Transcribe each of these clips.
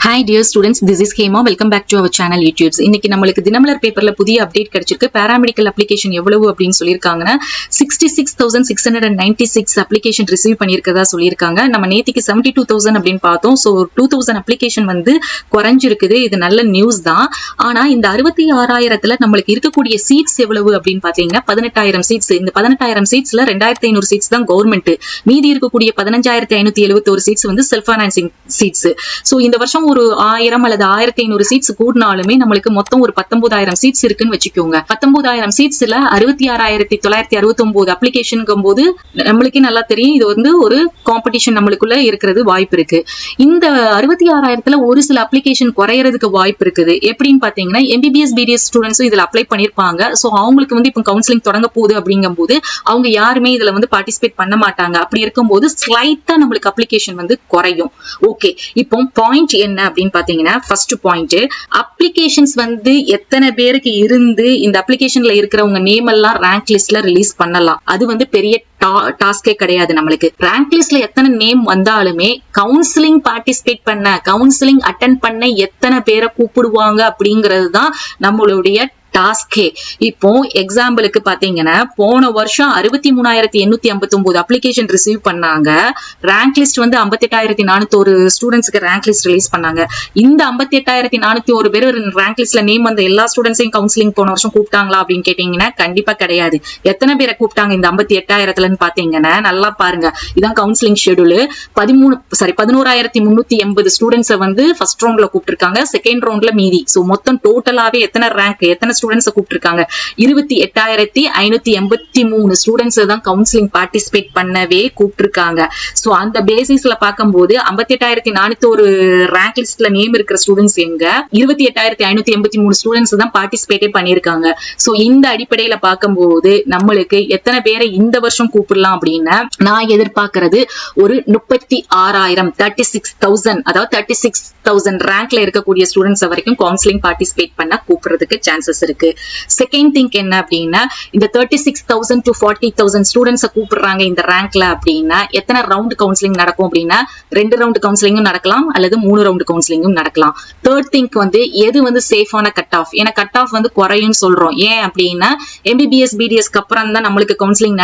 Hi dear students, this is Hema. Welcome back to our channel YouTubes. இன்னைக்கு நம்மளுக்கு தினமலர் பேப்பர்ல புதிய அப்டேட் கிடைச்சிருக்கு. பாராமெடிக்கல் அப்ளிகேஷன் எவ்வளவு அப்படின்னு சொல்லிருக்காங்கன்னா 66,696 அப்ளிகேஷன் ரிசீவ் பண்ணியிருக்கதா சொல்லியிருக்காங்க. நம்ம நேத்திக்கு 72,000 அப்படின்னு பார்த்தோம். ஸோ 2,000 அப்ளிகேஷன் வந்து குறைஞ்சிருக்குது. இது நல்ல நியூஸ் தான். ஆனா இந்த 66,000த்துல நம்மளுக்கு இருக்கக்கூடிய சீட்ஸ் எவ்வளவு அப்படின்னு பாத்தீங்கன்னா 18,000 சீட்ஸ். இந்த 18,000 சீட்ஸ்ல 2,500 சீட்ஸ் தான் கவர்மெண்ட். மீதி இருக்கக்கூடிய 15,571 சீட்ஸ் வந்து செல்ஃப் ஃபைனான்சிங் சீட்ஸ். ஸோ இந்த வருஷம் ஒரு 1000 அல்லது 1,500 சீட்ஸ் கூடினாலுமே நம்மளுக்கு மொத்தம் ஒரு 19,000 சீட்ஸ் இருக்குன்னு வச்சுக்கோங்க. 19,000 சீட்ஸ்ல 66,669 அப்ளிகேஷன் போது நம்மளுக்கே நல்லா தெரியும் இது வந்து ஒரு காம்படிஷன் நம்மளுக்குள்ள இருக்கிறது வாய்ப்பு இருக்கு. இந்த 66,000த்துல ஒரு சில அப்ளிகேஷன் குறையறதுக்கு வாய்ப்பு இருக்குது. எப்படின்னு பாத்தீங்கன்னா எம்பிபிஎஸ் பிடிஎஸ் ஸ்டூடெண்ட்ஸும் இதுல அப்ளை பண்ணிருப்பாங்க. ஸோ அவங்களுக்கு வந்து இப்போ கவுன்சிலிங் தொடங்க போகுது அப்படிங்கும் போது அவங்க யாருமே இதுல வந்து பார்ட்டிசிபேட் பண்ண மாட்டாங்க. அப்படி இருக்கும்போது ஸ்லைட்டா நம்மளுக்கு அப்ளிகேஷன் வந்து குறையும். ஓகே, இப்போ பாயிண்ட் என்ன அப்படின்னு பாத்தீங்கன்னா ஃபர்ஸ்ட் பாயிண்ட், அப்ளிகேஷன்ஸ் வந்து எத்தனை பேருக்கு இருந்து இந்த அப்ளிகேஷன்ல இருக்கிறவங்க நேம் எல்லாம் ரேங்க் லிஸ்ட்ல ரிலீஸ் பண்ணலாம். அது வந்து பெரிய டாஸ்கே கிடையாது. நம்மளுக்கு ரேங்க் லிஸ்ட்ல எத்தனை நேம் வந்தாலுமே கவுன்சிலிங் பார்ட்டிசிபேட் பண்ண, கவுன்சிலிங் அட்டென்ட் பண்ண எத்தனை பேரை கூப்பிடுவாங்க அப்படிங்கிறது தான் நம்மளுடைய டாஸ்கே. இப்போ எக்ஸாம்பிளுக்கு பாத்தீங்கன்னா போன வருஷம் 63,859 அப்ளிகேஷன் ரிசீவ் பண்ணாங்க. ரேங்க் லிஸ்ட் வந்து 58,401 ஸ்டூடெண்ட்ஸ்க்கு ரேங்க் லிஸ்ட் ரிலீஸ் பண்ணாங்க. இந்த 58,401 பேர் ரேங்க் லிஸ்ட்ல நேம் வந்த எல்லா ஸ்டூடெண்ட்ஸையும் கவுன்சிலிங் போன வருஷம் கூப்பிட்டாங்களா அப்படின்னு கேட்டீங்கன்னா கண்டிப்பா கிடையாது. எத்தனை பேரை கூப்பிட்டாங்க இந்த 58,000ன்னு பாத்தீங்கன்னா நல்லா பாருங்க. இதான் கவுன்சிலிங் ஷெட்யூல். 11,380 ஸ்டூடெண்ட்ஸை வந்து ஃபர்ஸ்ட் ரவுண்ட்ல கூப்பிட்டுருக்காங்க. செகண்ட் ரவுண்ட்ல மீதி. சோ மொத்தம் டோட்டலாவே எத்தனை ரேங்க், எத்தனை ஸ்டூடெண்ட்ஸ் கூப்பிட்டிருக்காங்க? 28,583 ஸ்டூடெண்ட்ஸ் தான் கவுன்சிலிங் பார்ட்டிசிபேட் பண்ணவே கூப்பிட்டிருக்காங்க. சோ அந்த பேசிஸ்ல பார்க்கும்போது 58,401 ரேங்க் லிஸ்ட்ல நேம் இருக்கிற ஸ்டூடெண்ட்ஸ் எங்க 28,583 ஸ்டூடெண்ட்ஸ் தான் பார்ட்டிசிபேட்டே பண்ணிருக்காங்க. சோ இந்த அடிப்படையில பார்க்கும்போது நம்மளுக்கு எத்தனை பேரை இந்த வருஷம் கூப்பிடலாம் அப்படின்னா நான் எதிர்பார்க்கறது ஒரு 36,000 36,000 அதாவது 36,000 ரேங்க்ல இருக்கக்கூடிய ஸ்டூடெண்ட்ஸ் வரைக்கும் கவுன்சிலிங் பார்ட்டிசிபேட் பண்ண கூப்பிடுறதுக்கு சான்சஸ் இருக்கு. செகண்ட் திங்க் என்ன அப்படின்னா இந்த 36,000 to 40,000 ஸ்டூடெண்ட்ஸை கூப்பிடுறாங்க இந்த ரேங்க்ல அப்படின்னா எத்தனை ரவுண்ட் கவுன்சிலிங் நடக்கும் அப்படின்னா 2 ரவுண்ட் கவுன்சிலிங்கும் நடக்கலாம் அல்லது 3 ரவுண்ட் கவுன்சிலிங்கும் நடக்கலாம். தேர்ட் திங்க் வந்து எது வந்து சேஃபான கட் ஆஃப், ஏன்னா கட் ஆஃப் வந்து குறையும் சொல்றோம். ஏன் அப்படின்னா எம்பிபிஎஸ் பிடிஎஸ்க்கு அப்புறம் தான் நம்மளுக்கு கவுன்சிலிங்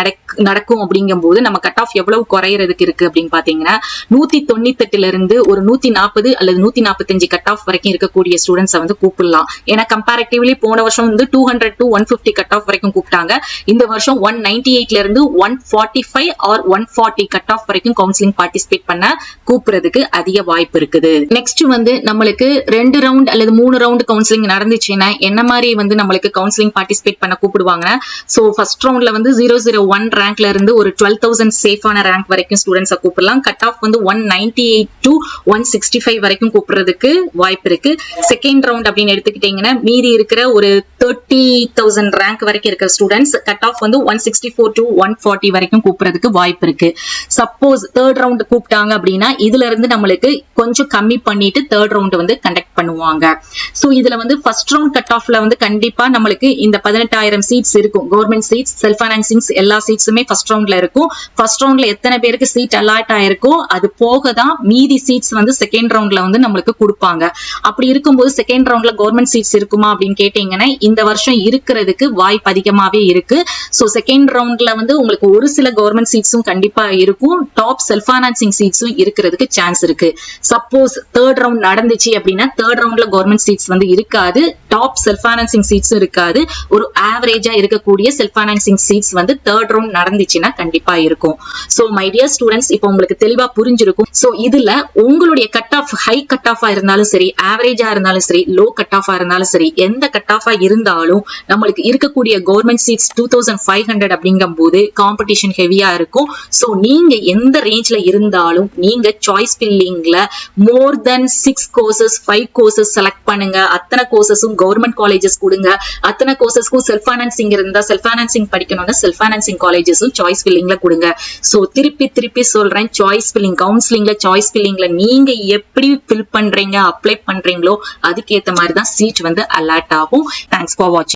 நடக்கும் அப்படிங்கும் போது நம்ம கட் ஆஃப் எவ்வளவு குறையறதுக்கு இருக்கு அப்படின்னு பாத்தீங்கன்னா 198ல இருந்து ஒரு 140 அல்லது 145 கட் ஆஃப் வரைக்கும் இருக்கக்கூடிய ஸ்டூடெண்ட்ஸை வந்து கூப்பிடலாம். ஏன்னா கம்பேரிட்டிவ்லி போன வருஷம் வந்து 200 to 150 கட் ஆஃப் வரைக்கும் கூப்பிட்டாங்க. இந்த வருஷம் 198ல இருந்து 145 ஆர் 140 கட் ஆஃப் வரைக்கும் கவுன்சிலிங் பார்ட்டிசிபேட் பண்ண கூப்பிடுறதுக்கு அதிக வாய்ப்பு இருக்குது. நெக்ஸ்ட் வந்து நம்மளுக்கு 2 ரவுண்ட் அல்லது 3 ரவுண்ட் கவுன்சிலிங் நடந்துச்சுன்னா என்ன மாதிரி வந்து நம்மளுக்கு கவுன்சிலிங் பார்ட்டிசிபேட் பண்ண கூப்பிடுவாங்க. சோ ஃபர்ஸ்ட் ரவுண்ட்ல வந்து 001 ரேங்க்ல இருந்து ஒரு 12,000 சேஃபான ரேங்க் வரைக்கும் ஸ்டூடெண்ட்ஸை கூப்பிடலாம். கட் ஆஃப் வந்து 198 to 165 வரைக்கும் கூப்பிடுறதுக்கு வாய்ப்பு இருக்கு. செகண்ட் ரவுண்ட் அப்படின்னு எடுத்துக்கிட்டீங்கன்னா மீதி இருக்கிற ஒரு 30,000 ரேங்க் வரைக்கும் இருக்கிற ஸ்டூடெண்ட்ஸ் கட் ஆஃப் வந்து 164 to 140 வரைக்கும் கூப்பிடுறதுக்கு வாய்ப்பு இருக்கு. சப்போஸ் தேர்ட் ரவுண்ட் கூப்பிட்டாங்க அப்படின்னா இதுல இருந்து நம்மளுக்கு கொஞ்சம் கம்மி பண்ணிட்டு தேர்ட் ரவுண்ட் வந்து கண்டக்ட் பண்ணுவாங்க. சோ இதுல வந்து ஃபர்ஸ்ட் ரவுண்ட் கட் ஆஃப்ல வந்து கண்டிப்பா நம்மளுக்கு இந்த 18,000 சீட்ஸ் இருக்கும். கவர்மெண்ட் சீட்ஸ், செல்ஃப் ஃபைனான்சிங்ஸ் எல்லா சீட்ஸுமே ஃபர்ஸ்ட் ரவுண்ட்ல இருக்கும். ஃபர்ஸ்ட் ரவுண்ட்ல எத்தனை பேருக்கு சீட் அலாட் ஆயிருக்கோ அது போக தான் மீதி சீட்ஸ் வந்து செகண்ட் ரவுண்ட்ல வந்து நம்மளுக்கு கொடுப்பாங்க. அப்படி இருக்கும்போது செகண்ட் ரவுண்ட்ல கவர்மெண்ட் சீட்ஸ் இருக்குமா அப்படின்னு கேட்டீங்கன்னா இந்த வருஷம் இருக்கிறதுக்கு வாய்ப்பு அதிகமாவே இருக்கு. சோ செகண்ட் ரவுண்ட்ல வந்து உங்களுக்கு ஒரு சில கவர்மெண்ட் சீட்ஸும் கண்டிப்பா இருக்கும். டாப் செல்ஃப் ஃபைனான்சிங் சீட்ஸும் இருக்கிறதுக்கு சான்ஸ் இருக்கு. சப்போஸ் தேர்ட் ரவுண்ட் நடந்துச்சு அப்படின்னா தேர்ட் ரவுண்ட்ல கவர்மெண்ட் சீட்ஸ் வந்து இருக்காது. டாப் செல்ஃப் ஃபைனான்சிங் சீட்ஸும் இருக்காது. ஒரு ஆவரேஜா இருக்கக்கூடிய செல்ஃப் ஃபைனான்சிங் சீட்ஸ் வந்து தேர்ட் ரவுண்ட் நடந்துச்சுன்னா கண்டிப்பா இருக்கும். சோ மை டியர் ஸ்டூடெண்ட்ஸ், இப்போ உங்களுக்கு தெளிவா புரிஞ்சிருக்கும். சோ இதுல உங்களுடைய கட் ஆஃப் ஹை கட் ஆஃபா இருந்தாலும் சரி, ஆவரேஜா இருந்தாலும் சரி, லோ கட் ஆஃபா இருந்தாலும் சரி, எந்த கட் ஆஃபா இருந்தாலும் நம்மளுக்கு இருக்கக்கூடிய கவர்மெண்ட் சீட்ஸ் 2,500 அப்படிங்கும் போது காம்படிஷன் ஹெவியா இருக்கும். சோ நீங்க எந்த ரேஞ்ச்ல இருந்தாலும் நீங்க சாய்ஸ் ஃபில்லிங்ல மோர் தென் 6 கோர்சஸ் 5 கோர்சஸ் செலக்ட் பண்ணுங்க. அத்தனை கோர்சஸும் கவர்மெண்ட் காலேஜஸ் கொடுங்க. அத்தனை கோர்சஸ்க்கும் செல்ஃப் ஃபைனான்சிங் இருந்தா செல்ஃப் ஃபைனான்சிங் படிக்கணும்னா செல்ஃப் ஃபைனான்சிங் காலேஜஸும் சாய்ஸ் ஃபில்லிங்ல கொடுங்க. சோ திருப்பி சொல்றேன், சாய்ஸ் ஃபில்லிங் கவுன்சிலிங்ல சாய்ஸ் ஃபில்லிங்ல நீங்க எப்படி ஃபில் பண்றீங்க, அப்ளை பண்றீங்களோ அதுக்கேற்ற மாதிரி தான் சீட் வந்து அலாட் ஆகும். தேங்க்ஸ் ஃபார் வாட்சிங்.